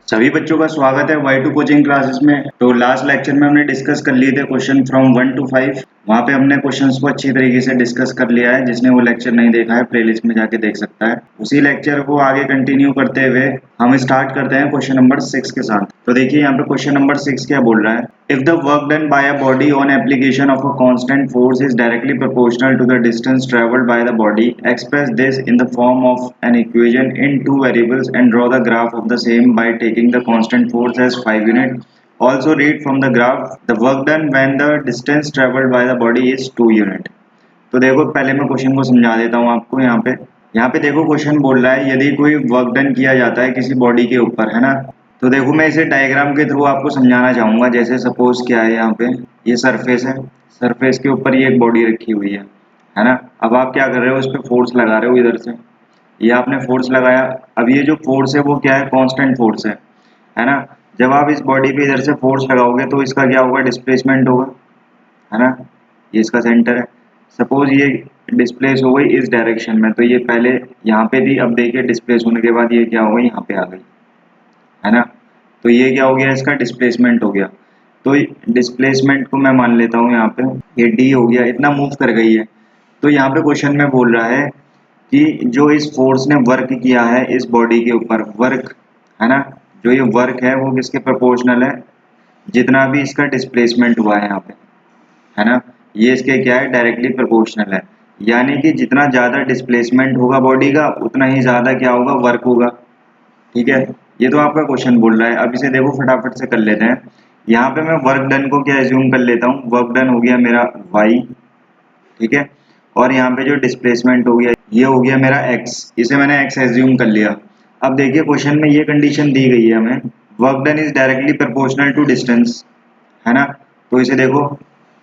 सभी बच्चों का स्वागत है Y2 कोचिंग क्लासेस में। तो लास्ट लेक्चर में हमने डिस्कस कर लिए थे क्वेश्चन फ्रॉम 1 to 5। वहाँ पे हमने क्वेश्चंस को अच्छी तरीके से डिस्कस कर लिया है। जिसने वो लेक्चर नहीं देखा है प्लेलिस्ट में जाके देख सकता है। उसी लेक्चर को आगे कंटिन्यू करते हुए हम स्टार्ट करते हैं क्वेश्चन नंबर 6 के साथ। तो देखिए यहाँ पे क्वेश्चन नंबर 6 क्या बोल रहा है। If the work done by a body on application of a constant force is directly proportional to the distance travelled by the body, express this in the form of an equation in two variables and draw the graph of the same by taking the constant force as 5 unit. Also read from the graph the work done when the distance traveled by the body is 2 unit. तो देखो पहले मैं question को समझा देता हूँ आपको। यहाँ पे देखो क्वेश्चन बोल रहा है यदि कोई वर्क डन किया जाता है किसी बॉडी के ऊपर, है ना। तो देखो मैं इसे डायग्राम के थ्रू आपको समझाना चाहूंगा। जैसे सपोज क्या है, यहाँ पे ये सरफेस है, सरफेस के ऊपर ये एक बॉडी रखी हुई है ना। अब आप क्या कर रहे हो, उस पर फोर्स लगा रहे हो इधर से, ये आपने फोर्स लगाया। अब ये जो फोर्स है वो क्या है, कांस्टेंट फोर्स है ना। जब आप इस बॉडी पे इधर से फोर्स लगाओगे तो इसका क्या होगा, डिस्प्लेसमेंट होगा, है ना। ये इसका सेंटर है। सपोज ये डिस्प्लेस हो गई इस डायरेक्शन में, तो ये पहले यहाँ पे थी, अब देखिए डिस्प्लेस होने के बाद ये क्या हो गई, यहाँ पे आ गई, है ना। तो ये क्या हो गया, इसका डिस्प्लेसमेंट हो गया। तो डिस्प्लेसमेंट को मैं मान लेता हूँ यहाँ पे ये डी हो गया, इतना मूव कर गई है। तो यहाँ पे क्वेश्चन में बोल रहा है कि जो इस फोर्स ने वर्क किया है इस बॉडी के ऊपर, वर्क, है ना, जो ये वर्क है वो किसके प्रोपोर्शनल है, जितना भी इसका डिस्प्लेसमेंट हुआ है यहाँ पे, है ना। ये इसके क्या है, डायरेक्टली प्रोपोर्शनल है। यानी कि जितना ज़्यादा डिस्प्लेसमेंट होगा बॉडी का उतना ही ज़्यादा क्या होगा, वर्क होगा। ठीक है, ये तो आपका क्वेश्चन बोल रहा है। अब इसे देखो फटाफट से कर लेते हैं। यहाँ पे मैं वर्क डन को क्या एज्यूम कर लेता हूँ, वर्क डन हो गया मेरा y, ठीक है। और यहाँ पे जो डिस्प्लेसमेंट हो गया ये हो गया मेरा x, इसे मैंने x एज्यूम कर लिया। अब देखिए क्वेश्चन में ये कंडीशन दी गई है हमें, work done is directly proportional to distance, है ना। तो इसे देखो,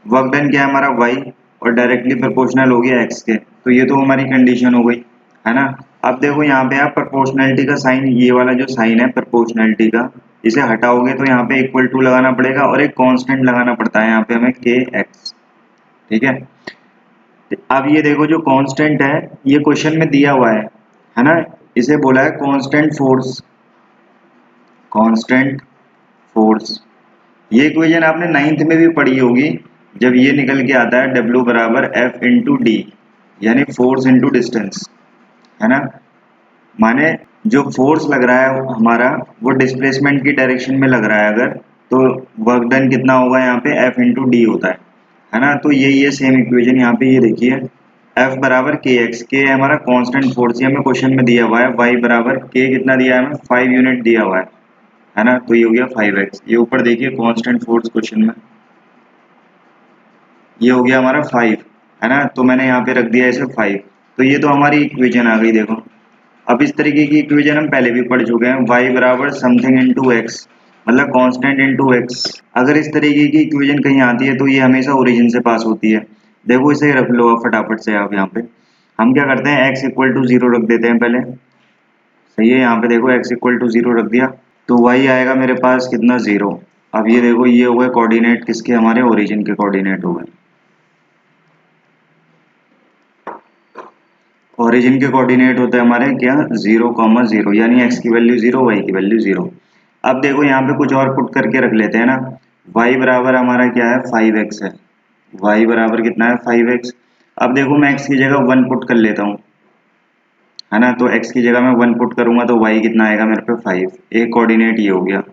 वर्क डन क्या है हमारा y और डायरेक्टली प्रोपोर्शनल हो गया x के, तो ये तो हमारी कंडीशन हो गई, है ना। अब देखो यहाँ पे आप प्रोपोर्शनलिटी का साइन, ये वाला जो साइन है प्रोपोर्शनलिटी का, इसे हटाओगे तो यहाँ पे इक्वल टू लगाना पड़ेगा और एक कांस्टेंट लगाना पड़ता है यहाँ पे हमें kx, ठीक है। अब ये देखो जो कांस्टेंट है ये क्वेश्चन में दिया हुआ है ना। इसे बोला है कांस्टेंट फोर्स, कांस्टेंट फोर्स। ये इक्वेशन आपने 9th में भी पढ़ी होगी, जब ये निकल के आता है W बराबर F इंटू डी, यानी फोर्स इंटू डिस्टेंस, है ना। माने जो फोर्स लग रहा है हमारा वो डिस्प्लेसमेंट की डायरेक्शन में लग रहा है अगर, तो वर्क डन कितना होगा यहाँ पे, F इंटू डी होता है ना। तो ये सेम इक्वेशन यहाँ पे ये देखिए, F बराबर के एक्स, के हमारा कांस्टेंट फोर्स, ये हमें क्वेश्चन में दिया हुआ है। Y बराबर के कितना दिया है हमें, 5 यूनिट दिया हुआ है ना। तो ये हो गया 5x। ये ऊपर देखिए कांस्टेंट फोर्स क्वेश्चन में, ये हो गया हमारा 5, है ना। तो मैंने यहाँ पे रख दिया इसे 5। तो ये तो हमारी इक्वेशन आ गई देखो। अब इस तरीके की इक्वेशन हम पहले भी पढ़ चुके हैं, y बराबर समथिंग इंटू एक्स, मतलब कांस्टेंट इंटू एक्स। अगर इस तरीके की इक्वेशन कहीं आती है तो ये हमेशा ओरिजिन से पास होती है। देखो इसे रख लो आप फटाफट से। आप यहाँ पे हम क्या करते हैं, x इक्वल टू 0 रख देते हैं पहले, सही है। यहाँ पे देखो x इक्वल टू 0 रख दिया तो y आएगा मेरे पास कितना, 0। अब ये देखो ये हो गए कोऑर्डिनेट किसके, हमारे ओरिजिन के कोऑर्डिनेट हो गए। ओरिजिन के कोऑर्डिनेट होते हैं हमारे क्या, 0,0, यानी x की वैल्यू 0, y की वैल्यू 0। अब देखो यहाँ पे कुछ और पुट करके रख लेते हैं ना। y बराबर हमारा क्या है, 5x है। y बराबर कितना है, 5x। अब देखो मैं x की जगह 1 पुट कर लेता हूँ, है ना। तो x की जगह मैं 1 पुट करूंगा तो y कितना आएगा मेरे पे, 5। एक कोऑर्डिनेट ये हो गया,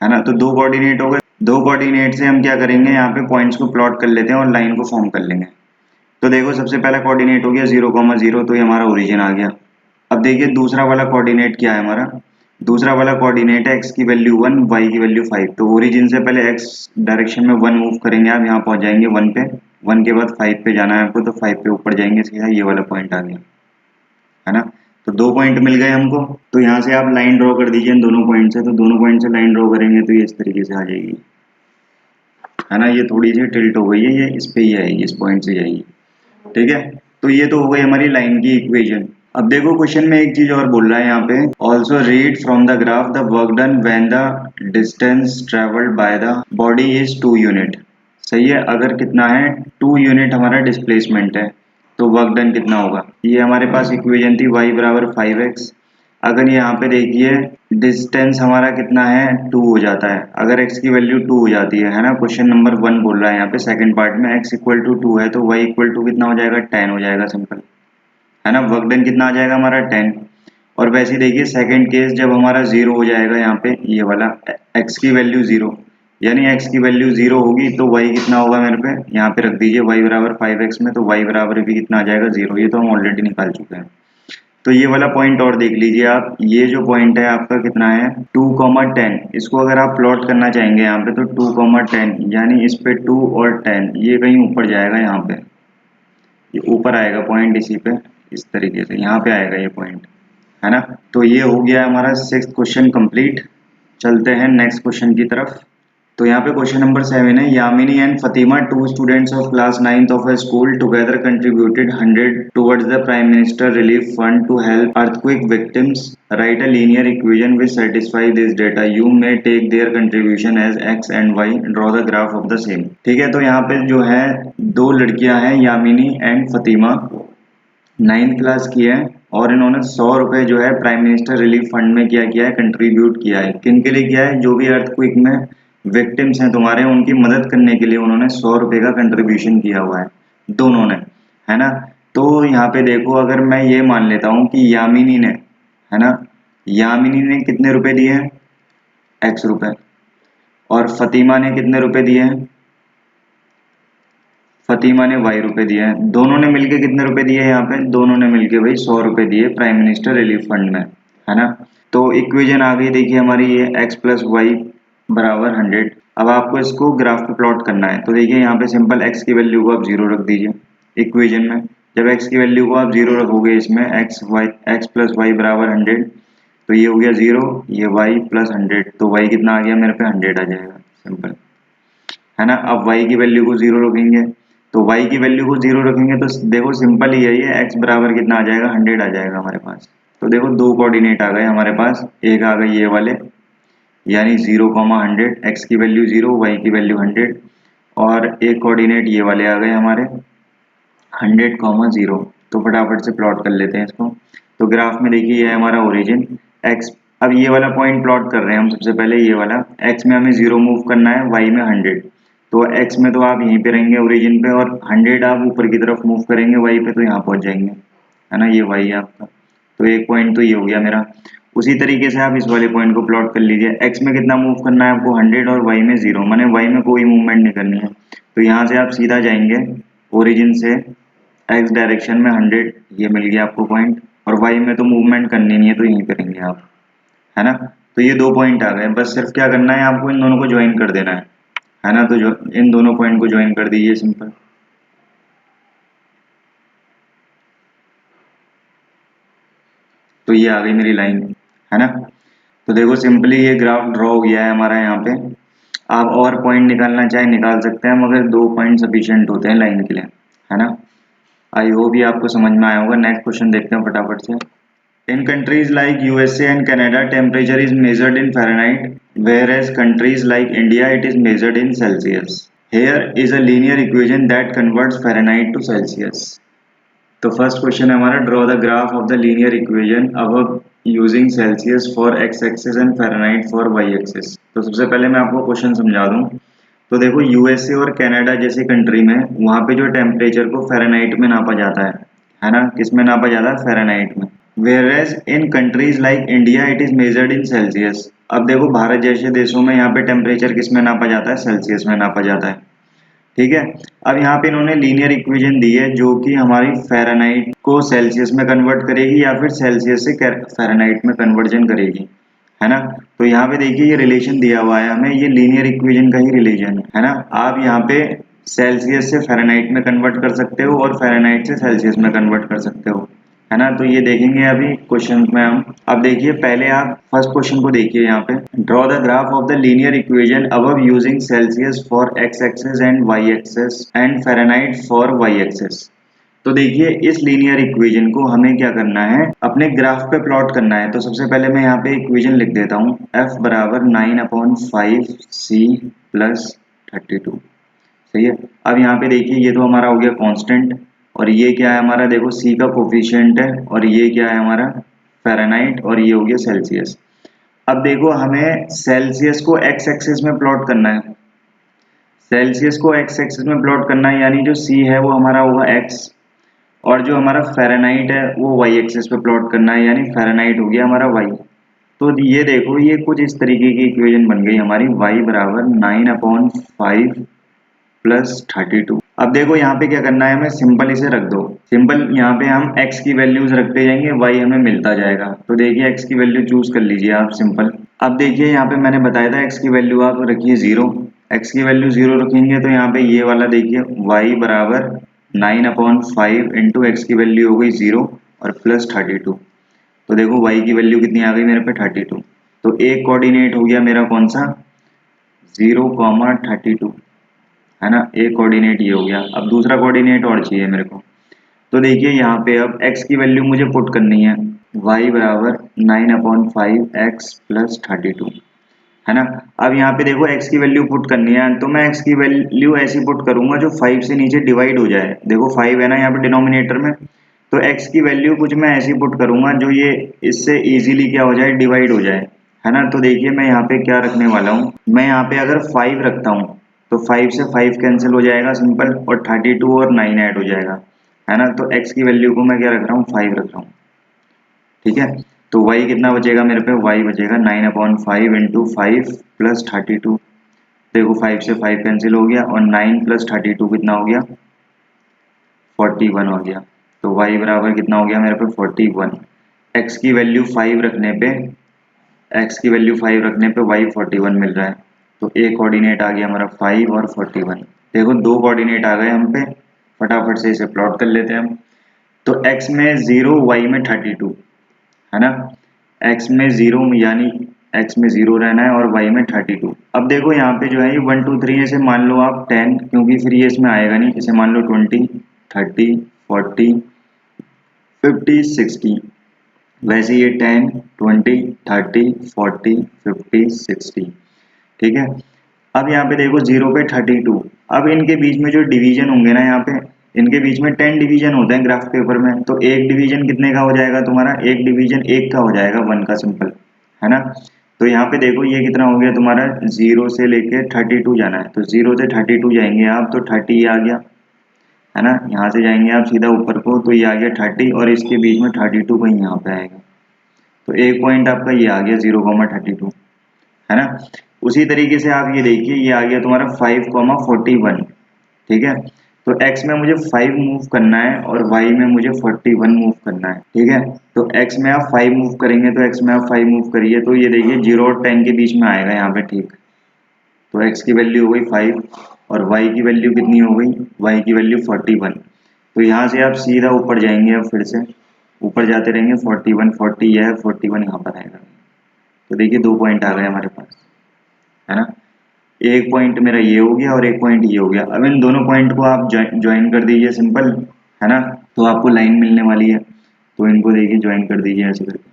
है ना। तो दो कोऑर्डिनेट हो गए। दो कोऑर्डिनेट से हम क्या करेंगे, यहाँ पे पॉइंट्स को प्लॉट कर लेते हैं और लाइन को फॉर्म कर लेंगे। तो देखो सबसे पहला कोऑर्डिनेट हो गया 0,0, तो ये हमारा ओरिजिन आ गया। अब देखिए दूसरा वाला कोऑर्डिनेट क्या है हमारा, दूसरा वाला कोऑर्डिनेट है x की वैल्यू 1, y की वैल्यू 5। तो ओरिजिन से पहले x डायरेक्शन में 1 मूव करेंगे, आप यहाँ पहुंच जाएंगे 1 पे, 1 के बाद 5 पे जाना है आपको, तो 5 पे ऊपर जाएंगे सीधा, ये वाला पॉइंट आ गया, है ना। तो दो पॉइंट मिल गए हमको। तो यहाँ से आप लाइन ड्रॉ कर दीजिए इन दोनों पॉइंट से। तो दोनों पॉइंट से लाइन ड्रॉ करेंगे तो ये इस तरीके से आ जाएगी, है ना। ये थोड़ी सी टिल्ट हो गई है, ये इस पे ही आएगी, इस पॉइंट से जाएगी, ठीक है। तो ये तो हो गई हमारी लाइन की इक्वेशन। अब देखो क्वेश्चन में एक चीज और बोल रहा है यहाँ पे, also read from the graph the work done when the distance travelled by the body is 2 unit. सही है, अगर कितना है, 2 यूनिट हमारा डिस्प्लेसमेंट है तो वर्क डन कितना होगा। ये हमारे पास इक्वेशन थी y बराबर 5x। अगर यहाँ पे देखिए डिस्टेंस हमारा कितना है 2 हो जाता है, अगर x की वैल्यू 2 हो जाती है ना, क्वेश्चन नंबर 1 बोल रहा है यहाँ पे सेकंड पार्ट में x इक्वल टू 2 है तो y इक्वल टू कितना हो जाएगा 10 हो जाएगा, सिंपल है ना। वर्क डन कितना आ जाएगा हमारा 10। और वैसे ही देखिए सेकंड केस जब हमारा 0 हो जाएगा यहाँ पे ये वाला x की वैल्यू 0, यानी x की वैल्यू 0 होगी तो y कितना होगा मेरे पे यहाँ पे रख दीजिए y बराबर 5x में, तो y बराबर भी कितना आ जाएगा 0, ये तो हम ऑलरेडी निकाल चुके हैं। तो ये वाला पॉइंट और देख लीजिए आप, ये जो पॉइंट है आपका कितना है 2,10, इसको अगर आप प्लॉट करना चाहेंगे यहाँ पे तो 2,10 यानी इस पे 2 और 10 ये कहीं ऊपर जाएगा, यहाँ पे ये ऊपर आएगा पॉइंट, इसी पे इस तरीके से यहाँ पे आएगा ये पॉइंट, है ना। तो ये हो गया हमारा 6th क्वेश्चन कंप्लीट। चलते हैं नेक्स्ट क्वेश्चन की तरफ। तो यहाँ पे क्वेश्चन नंबर 7 है, Yamini and Fathima, 2 students of class 9th of a school together contributed 100 towards the prime minister relief fund to help earthquake victims. Write a linear equation which satisfy this data. You may take their contribution as x and y. Draw the graph of the same. ठीक है, तो यहाँ पे जो है दो लड़कियां हैं Yamini and Fathima, 9th class की है और इन्होंने 100 रुपए जो है प्राइम मिनिस्टर रिलीफ फंड में क्या किया है, कंट्रीब्यूट किया है। किन के लिए किया है, जो भी अर्थक्वेक में विक्टिम्स हैं तुम्हारे उनकी मदद करने के लिए उन्होंने 100 रुपए का कंट्रीब्यूशन किया हुआ है दोनों ने, है ना। तो यहाँ पे देखो अगर मैं ये मान लेता हूँ कि यामिनी ने, है ना, यामिनी ने कितने रुपए दिए हैं x रुपए, और फतिमा ने कितने रुपए दिए हैं, फतिमा ने y रुपए दिए हैं। दोनों ने मिलके कितने रुपए दिए यहाँ पे, दोनों ने मिलके भाई 100 रुपए दिए प्राइम मिनिस्टर रिलीफ फंड में, है ना। तो इक्वेशन आ गई देखिए हमारी ये x प्लस वाई बराबर 100। अब आपको इसको ग्राफ पे प्लॉट करना है, तो देखिए यहाँ पे सिंपल x की वैल्यू को आप 0 रख दीजिए इक्वेशन में। जब x की वैल्यू को आप 0 रखोगे इसमें x प्लस वाई बराबर 100, तो ये हो गया 0, ये y प्लस 100, तो y कितना आ गया मेरे पे 100 आ जाएगा, सिंपल, है ना। अब y की वैल्यू को 0 रखेंगे, तो y की वैल्यू को 0 रखेंगे तो देखो सिंपल ही है, ये x बराबर कितना आ जाएगा 100 आ जाएगा हमारे पास। तो देखो दो कोऑर्डिनेट आ गए हमारे पास, एक आ गए ये वाले यानी 0,100, x की वैल्यू 0, y की वैल्यू 100, और एक कोऑर्डिनेट ये वाले आ गए हमारे 100,0। तो फटाफट से प्लॉट कर लेते हैं इसको। तो ग्राफ में देखिए ये है हमारा ओरिजिन x। अब ये वाला पॉइंट प्लॉट कर रहे हैं हम सबसे पहले, ये वाला x में हमें 0 मूव करना है, y में 100। तो x में तो आप यहीं पे रहेंगे ओरिजिन पे, और 100 आप ऊपर की तरफ मूव करेंगे y पे तो यहाँ पहुंच जाएंगे, है ना। ये y है आपका, तो एक पॉइंट तो ये हो गया मेरा। उसी तरीके से आप इस वाले पॉइंट को प्लॉट कर लीजिए, x में कितना मूव करना है आपको 100 और y में 0, माने y में कोई मूवमेंट नहीं करनी है। तो यहाँ से आप सीधा जाएंगे ओरिजिन से x डायरेक्शन में 100, ये मिल गया आपको पॉइंट, और y में तो मूवमेंट करनी नहीं है तो यहीं पे रहेंगे आप, है ना। तो ये दो पॉइंट आ गए, बस सिर्फ क्या करना है आपको इन दोनों को ज्वाइन कर देना है ना। तो जो इन दोनों पॉइंट को ज्वाइन कर दीजिए सिंपल। तो ये आ गई मेरी लाइन, है ना। तो देखो सिंपली ये ग्राफ ड्रॉ हो गया है हमारा यहाँ पे। आप और पॉइंट निकालना चाहे निकाल सकते हैं, मगर दो पॉइंट सफिशिएंट होते हैं लाइन के लिए, है ना। आई होप ये आपको समझ में आया होगा। नेक्स्ट क्वेश्चन देखते हैं फटाफट से। In countries like USA and Canada, temperature is measured in Fahrenheit, whereas countries like India, it is measured in Celsius. Here is a linear equation that converts Fahrenheit to Celsius. तो first question है हमारा, draw the graph of the linear equation अब using Celsius for x axis and Fahrenheit for y axis. तो सबसे पहले मैं आपको question समझा दूं। तो देखो यूएसए और कनाडा जैसी कंट्री में वहाँ पे जो टेम्परेचर को फ़ारेनहाइट में नापा जाता है ना, किस में नापा जाता है, फ़ारेनहाइट में। Whereas in countries like India it is measured in Celsius. अब देखो भारत जैसे देशों में यहाँ पे टेम्परेचर किस में नापा जाता है, सेल्सियस में नापा जाता है, ठीक है। अब यहाँ पे इन्होंने लीनियर इक्वेशन दी है जो कि हमारी फ़ारेनहाइट को सेल्सियस में कन्वर्ट करेगी या फिर सेल्सियस से फ़ारेनहाइट में कन्वर्जन करेगी, है ना। तो यहाँ पे देखिए ये रिलेशन दिया हुआ है हमें, ये लीनियर इक्वेशन का ही रिलेशन है ना। आप यहाँ पे सेल्सियस से फ़ारेनहाइट में कन्वर्ट कर सकते हो और फ़ारेनहाइट से सेल्सियस में कन्वर्ट कर सकते हो, है ना। तो ये देखेंगे अभी क्वेश्चन में हम। अब देखिए पहले आप फर्स्ट क्वेश्चन को देखिए यहाँ पे, draw the graph of the linear equation above using Celsius for x axis and y axis and Fahrenheit for y axis. तो देखिए इस लीनियर इक्वेशन को हमें क्या करना है, अपने ग्राफ पे प्लॉट करना है। तो सबसे पहले मैं यहाँ पे इक्वेशन लिख देता हूँ, f बराबर 9/5 c प्लस 32, सही है। अब यहाँ पे देखिए ये तो हमारा हो गया कांस्टेंट, और ये क्या है हमारा, देखो c का कोफिशिएंट है, और ये क्या है हमारा फ़ारेनहाइट और ये हो गया सेल्सियस। अब देखो हमें सेल्सियस को एक्स एक्सिस में प्लॉट करना है, सेल्सियस को एक्स एक्सिस में प्लॉट करना है, यानी जो सी है वो हमारा होगा एक्स और जो हमारा फ़ारेनहाइट है वो वाई एक्सिस पे प्लॉट करना है, यानी फ़ारेनहाइट हो गया हमारा वाई। तो ये देखो ये कुछ इस तरीके की इक्वेशन बन गई हमारी, y बराबर 9/5 प्लस 32। अब देखो यहाँ पे क्या करना है, हमें सिंपल इसे रख दो, सिंपल यहाँ पे हम x की वैल्यूज रखते जाएंगे, y हमें मिलता जाएगा। तो देखिए x की वैल्यू चूज कर लीजिए आप सिंपल। अब देखिए यहाँ पे मैंने बताया था x की वैल्यू आप रखिए 0, x की वैल्यू 0 रखेंगे तो यहाँ पे ये वाला देखिए y बराबर 9/5 इंटू एक्स की वैल्यू हो गई 0 और प्लस 32। तो देखो y की वैल्यू कितनी आ गई मेरे पे 32। तो एक कोऑर्डिनेट हो गया मेरा कौन सा 0,32 है ना, एक कोऑर्डिनेट ये हो गया। अब दूसरा कोऑर्डिनेट और चाहिए मेरे को। तो देखिए यहाँ पे अब x की वैल्यू मुझे पुट करनी है, y बराबर 9/5 x प्लस 32 है ना। अब यहाँ पे देखो x की वैल्यू पुट करनी है, तो मैं x की वैल्यू ऐसी पुट करूंगा जो 5 से नीचे डिवाइड हो जाए। देखो 5 है ना यहाँ पे डिनोमिनेटर में, तो x की वैल्यू कुछ मैं ऐसी पुट करूंगा जो ये इससे इजीली क्या हो जाए डिवाइड हो जाए, है ना। तो देखिए मैं यहाँ पे क्या रखने वाला हूँ, मैं यहाँ पे अगर 5 रखता हूँ तो 5 से 5 कैंसिल हो जाएगा सिंपल, और 32 और 9 ऐड हो जाएगा, है ना। तो x की वैल्यू को मैं क्या रख रहा हूँ 5 रख रहा हूँ, ठीक है। तो y कितना बचेगा मेरे पे, y बचेगा 9/5 इंटू 5 प्लस 32। देखो 5 से 5 कैंसिल हो गया और 9 प्लस 32 कितना हो गया 41 हो गया। तो y बराबर कितना हो गया मेरे पे 41। x की वैल्यू 5 रखने पे y 41 मिल रहा है। तो एक कोऑर्डिनेट आ गया हमारा 5 और 41। देखो दो कोऑर्डिनेट आ गए हम पे, फटाफट से इसे प्लॉट कर लेते हैं हम। तो x में 0 y में 32 है ना, x में 0 यानी x में 0 रहना है और y में 32। अब देखो यहाँ पे जो है ये 1 2 3 इसे मान लो आप 10, क्योंकि फिर ये इसमें आएगा नहीं, इसे मान लो 20 30 40 50 60। वैसे ये 10 20 30 40 50 60, ठीक है। अब यहाँ पे देखो 0 पे 32, अब इनके बीच में जो डिवीजन होंगे ना, यहाँ पे इनके बीच में 10 डिवीजन होते हैं ग्राफ पेपर में, तो एक डिवीजन कितने का हो जाएगा तुम्हारा, एक डिवीजन 1 का हो जाएगा, 1 का सिंपल, है ना। तो यहाँ पे देखो ये कितना हो गया तुम्हारा, 0 से लेके 32 जाना है, तो 0 से 32 जाएंगे आप तो 30 आ गया, है ना। यहाँ से जाएंगे आप सीधा ऊपर को तो ये आ गया 30 और इसके बीच में 32 कहीं यहाँ पे आएगा, तो एक पॉइंट आपका ये आ गया 0,32, है ना। उसी तरीके से आप ये देखिए ये आ गया तुम्हारा 5,41, ठीक है। तो x में मुझे 5 मूव करना है और y में मुझे 41 मूव करना है, ठीक है। तो x में आप 5 मूव करेंगे तो x में आप 5 मूव करिए, तो ये देखिए 0 और 10 के बीच में आएगा यहाँ पे, ठीक। तो x की वैल्यू हो गई 5 और y की वैल्यू कितनी हो गई, y की वैल्यू 41। तो यहाँ से आप सीधा ऊपर जाएंगे, अब फिर से ऊपर जाते रहेंगे, 41 40 है 41 यहाँ पर आएगा। तो देखिए दो पॉइंट आ गए हमारे पास, है ना। एक पॉइंट मेरा ये हो गया और एक पॉइंट ये हो गया। अब इन दोनों पॉइंट को आप ज्वाइन कर दीजिए सिंपल, है ना। तो आपको लाइन मिलने वाली है, तो इनको देखिए ज्वाइन कर दीजिए ऐसे करके,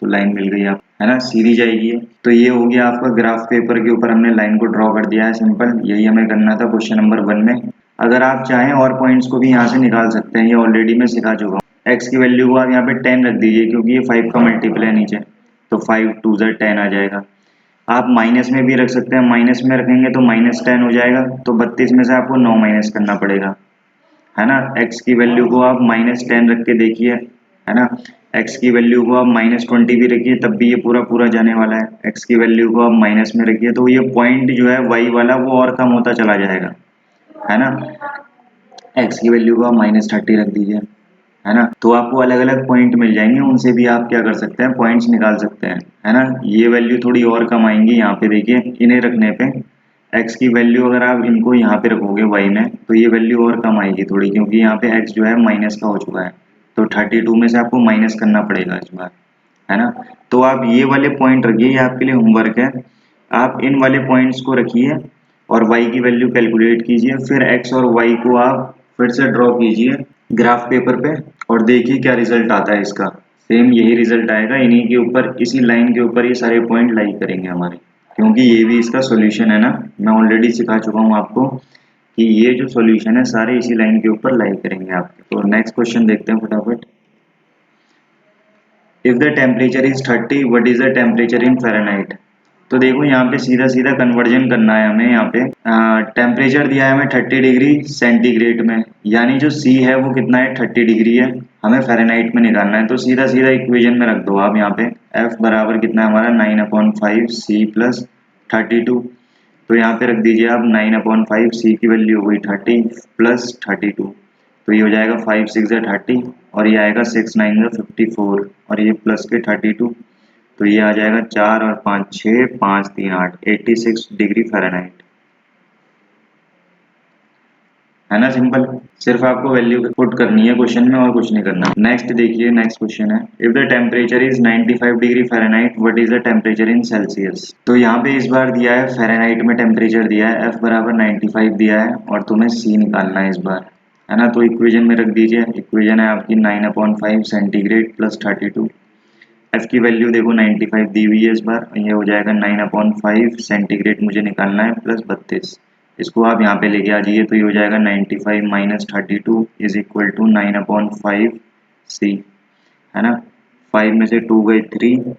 तो लाइन मिल गई आप, है ना, सीधी जाएगी। तो ये हो गया आपका ग्राफ पेपर के ऊपर हमने लाइन को ड्रॉ कर दिया है सिंपल, यही हमें करना था क्वेश्चन नंबर 1 में। अगर आप चाहें और पॉइंट्स को भी यहाँ से निकाल सकते हैं, ये ऑलरेडी मैं सिखा चुका हूँ। एक्स की वैल्यू को आप यहाँ पे 10 रख दीजिए, क्योंकि ये 5 का मल्टीपल है नीचे, तो 5 2 10 आ जाएगा। आप माइनस में भी रख सकते हैं, माइनस में रखेंगे तो -10 हो जाएगा, तो 32 में से आपको 9 माइनस करना पड़ेगा, है ना। x की वैल्यू को आप -10 रख के देखिए, है ना। x की वैल्यू को आप -20 भी रखिए तब भी ये पूरा पूरा जाने वाला है। x की वैल्यू को आप माइनस में रखिए तो ये पॉइंट जो है y वाला वो और कम होता चला जाएगा, है ना। x की वैल्यू को आप -30 रख दीजिए, है ना। तो आपको अलग अलग पॉइंट मिल जाएंगे, उनसे भी आप क्या कर सकते हैं पॉइंट्स निकाल सकते हैं, है ना। ये वैल्यू थोड़ी और कम आएंगी यहाँ पे, देखिए इन्हें रखने पे x की वैल्यू अगर आप इनको यहाँ पे रखोगे y में तो ये वैल्यू और कम आएगी थोड़ी, क्योंकि यहाँ पे x जो है माइनस का हो चुका है, तो 32 में से आपको माइनस करना पड़ेगा इस बार, है ना। तो आप ये वाले पॉइंट रखिए, ये आपके लिए होमवर्क है। आप इन वाले पॉइंट्स को रखिए और y की वैल्यू कैलकुलेट कीजिए, फिर x और y को आप फिर से ड्रॉ कीजिए ग्राफ पेपर पे और देखिए क्या रिजल्ट आता है इसका। सेम यही रिजल्ट आएगा, इन्हीं के ऊपर इसी लाइन के ऊपर ये सारे पॉइंट लाई करेंगे हमारे, क्योंकि ये भी इसका सॉल्यूशन है ना। मैं ऑलरेडी सिखा चुका हूँ आपको कि ये जो सॉल्यूशन है सारे इसी लाइन के ऊपर लाई करेंगे आपके। तो नेक्स्ट क्वेश्चन देखते हैं फटाफट। If the temperature is 30 what is the temperature in Fahrenheit. तो देखो यहाँ पे सीधा सीधा कन्वर्जन करना है हमें। यहाँ पे टेम्परेचर दिया है हमें 30 डिग्री सेंटीग्रेड में, यानी जो सी है वो कितना है 30 डिग्री है, हमें फ़ारेनहाइट में निकालना है। तो सीधा सीधा इक्वेशन में रख दो आप यहाँ पे एफ बराबर कितना है हमारा 9/5 सी प्लस 32। तो यहाँ पे रख दीजिए आप 9/5 सी की वैल्यू हो गई 30 प्लस 32, तो ये हो जाएगा 5 6 या 30 और ये आएगा 6 9 या 54 और ये प्लस के 32, तो ये आ जाएगा 4 और 5 6 5 3 8 86 डिग्री फ़ारेनहाइट। है ना सिंपल, सिर्फ आपको वैल्यू पुट करनी है क्वेश्चन में और कुछ नहीं करना। नेक्स्ट देखिए, नेक्स्ट क्वेश्चन है if the temperature is 95 degree Fahrenheit what is the temperature in Celsius. तो यहाँ पे इस बार दिया है फ़ारेनहाइट में टेम्परेचर दिया है, एफ बराबर 95 दिया है और तुम्हें सी निकालना है इस बार। है ना, तो इक्वेशन में रख दीजिए, इक्वेशन है आपकी 9/5 सेंटीग्रेड प्लस 32। एफ की वैल्यू देखो 95 दी हुई है इस बार, ये हो जाएगा 9/5 सेंटीग्रेड मुझे निकालना है प्लस 32। इसको आप यहाँ पे लेके आ जाइए तो ये हो जाएगा 95 माइनस 32 इज इक्वल टू 9/5 सी। है ना, 5 में से 2 गए 3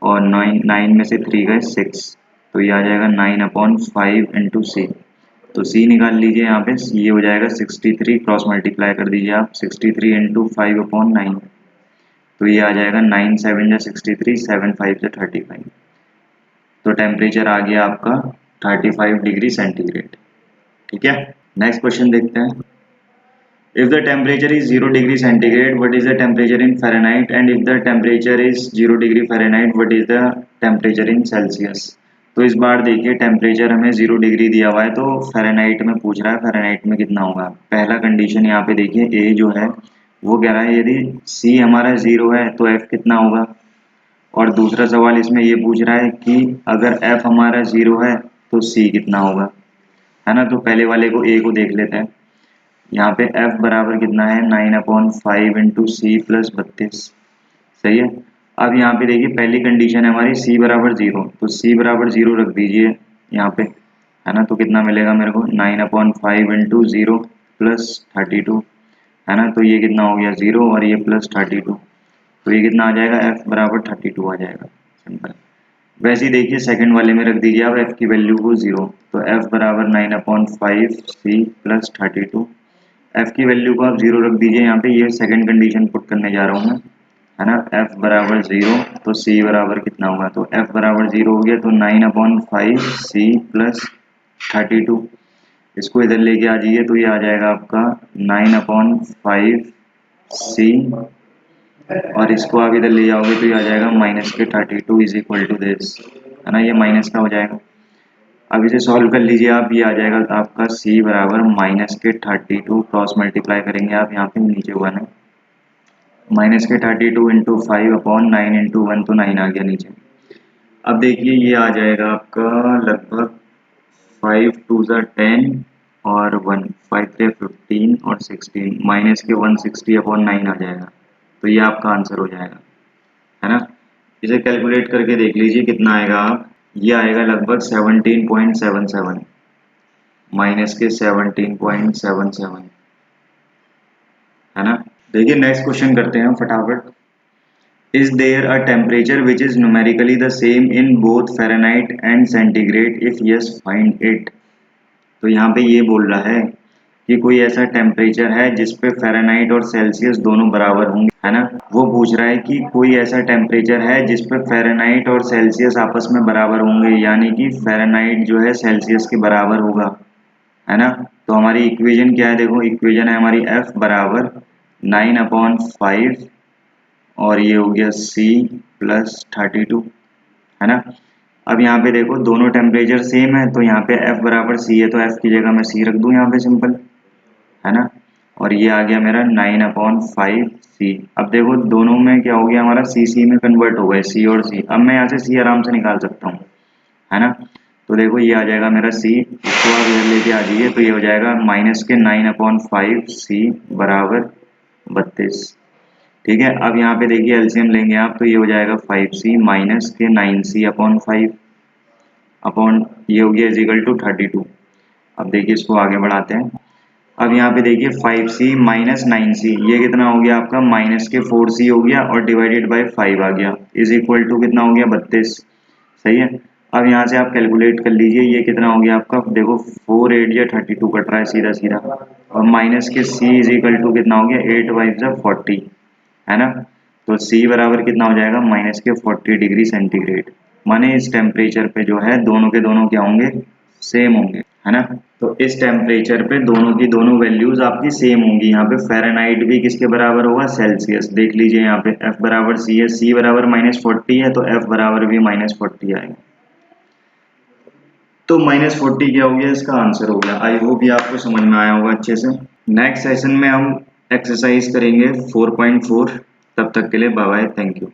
और 9 में से 3 गए 6, तो ये आ जाएगा 9/5 इंटू सी। तो सी निकाल लीजिए यहाँ पे, ये हो जाएगा 63, क्रॉस मल्टीप्लाई कर दीजिए आप 63 इंटू 5/9, तो ये आ जाएगा 9 7 या 63 7 5 या 35। तो टेम्परेचर आ गया आपका 35 डिग्री सेंटीग्रेड। ठीक है, नेक्स्ट क्वेश्चन देखते हैं। If the temperature is 0 degree centigrade what is the temperature in Fahrenheit and if the temperature is 0 degree Fahrenheit what is the temperature in Celsius. तो इस बार देखिए टेम्परेचर हमें 0 डिग्री दिया हुआ है, तो फ़ारेनहाइट में पूछ रहा है फ़ारेनहाइट में कितना होगा। पहला कंडीशन यहाँ पे देखिए ए जो है वो कह रहा है यदि सी हमारा 0 है तो एफ कितना होगा, और दूसरा सवाल इसमें ये पूछ रहा है कि अगर एफ हमारा 0 है तो सी कितना होगा। है ना, तो पहले वाले को ए को देख लेते हैं। यहाँ पे f बराबर कितना है 9/5 इंटू सी प्लस 32। सही है, अब यहाँ पे देखिए पहली कंडीशन है हमारी c बराबर 0, तो c बराबर 0 रख दीजिए यहाँ पे। है ना, तो कितना मिलेगा मेरे को 9/5 इंटू 0 प्लस 32। है ना, तो ये कितना हो गया 0 और ये प्लस 32, तो ये कितना आ जाएगा f बराबर 32 आ जाएगा। सिंपल। वैसे ही देखिए सेकंड वाले में रख दीजिए आप f की वैल्यू को 0, तो f बराबर 9/5 c प्लस 32। f की वैल्यू को आप 0 रख दीजिए यहाँ पे, ये सेकंड कंडीशन पुट करने जा रहा हूँ मैं। है ना, f बराबर 0 तो c बराबर कितना होगा, तो f बराबर 0 हो गया तो 9/5 c प्लस 32। इसको इधर लेके आ जाइए तो ये आ जाएगा आपका 9/5 c, और इसको आप इधर ले जाओगे तो ये आ जाएगा माइनस के 32 इज इक्वल टू दिस। है ना, ये माइनस का हो जाएगा। अब इसे सॉल्व कर लीजिए आप, ये आ जाएगा आपका c बराबर माइनस के 32, क्रॉस मल्टीप्लाई करेंगे आप यहाँ पे नीचे 1 है, माइनस के 32 इंटू 5/9 इंटू 1, तो 9 आ गया नीचे। अब देखिए ये आ जाएगा आपका लगभग 5 2 10 और 1 5 3 15 और 16, माइनस के 160/9 आ जाएगा, तो ये आपका आंसर हो जाएगा। है ना, इसे कैलकुलेट करके देख लीजिए कितना आएगा आप, ये आएगा लगभग 17.77 माइनस के 17.77। है ना, देखिए नेक्स्ट क्वेश्चन करते हैं फटाफट। Is there a temperature which is numerically the same in both Fahrenheit and centigrade, if yes find it. तो यहाँ पे ये बोल रहा है कि कोई ऐसा टेम्परेचर है जिस पे फ़ारेनहाइट और सेल्सियस दोनों बराबर होंगे। है ना, वो पूछ रहा है कि कोई ऐसा टेम्परेचर है जिस पे फ़ारेनहाइट और सेल्सियस आपस में बराबर होंगे, यानी कि फ़ारेनहाइट जो है सेल्सियस के बराबर होगा। है ना, तो हमारी इक्वेशन क्या है, देखो इक्वेशन है हमारी f बराबर 9/5 और ये हो गया c प्लस 32। है ना, अब यहाँ पे देखो दोनों टेम्परेचर सेम है, तो यहाँ पे f बराबर c है तो f की जगह मैं c रख दूं यहाँ पे सिंपल। है ना, और ये आ गया मेरा 9/5 c। अब देखो दोनों में क्या हो गया हमारा c में कन्वर्ट हो गए c और c, अब मैं यहाँ से c आराम से निकाल सकता हूँ। है ना, तो देखो ये आ जाएगा मेरा c, इसको आप इधर लेके आ जाइए तो ये हो जाएगा माइनस के 9/5 c बराबर 32। ठीक है, अब यहाँ पे देखिए एलसीएम लेंगे आप तो ये हो जाएगा 5c माइनस के 9c/5 अपॉन ये हो गया इज इक्वल टू 32। अब देखिए इसको आगे बढ़ाते हैं, अब यहाँ पे देखिए 5c माइनस 9c, ये कितना हो गया आपका, माइनस के 4c हो गया और डिवाइडेड बाय 5 आ गया, इज इक्वल टू कितना हो गया 32। सही है। अब यहाँ से आप कैलकुलेट कर लीजिए, ये कितना हो गया आपका, देखो 4 8 या 32 कट रहा है सीधा सीधा, और माइनस के c इज इक्वल टू कितना हो गया 8 5 जा 40, है ना। तो c बराबर कितना हो जाएगा, माइनस के 40 डिग्री सेंटीग्रेड। माने इस टेम्परेचर पे जो है दोनों के दोनों क्या होंगे, सेम होंगे, है ना। तो इस टेम्परेचर पे दोनों की दोनों वैल्यूज आपकी सेम होंगी। यहाँ पे फ़ारेनहाइट भी किसके बराबर होगा, सेल्सियस। देख लीजिए यहाँ पे F बराबर C है, C बराबर -40 है, तो F बराबर भी -40 आएगा। तो -40 क्या हो गया, इसका आंसर हो गया। आई होप ये आपको समझ में आया होगा अच्छे से। नेक्स्ट सेशन में हम एक्सरसाइज करेंगे 4.4। तब तक के लिए बाय बाय, थैंक यू।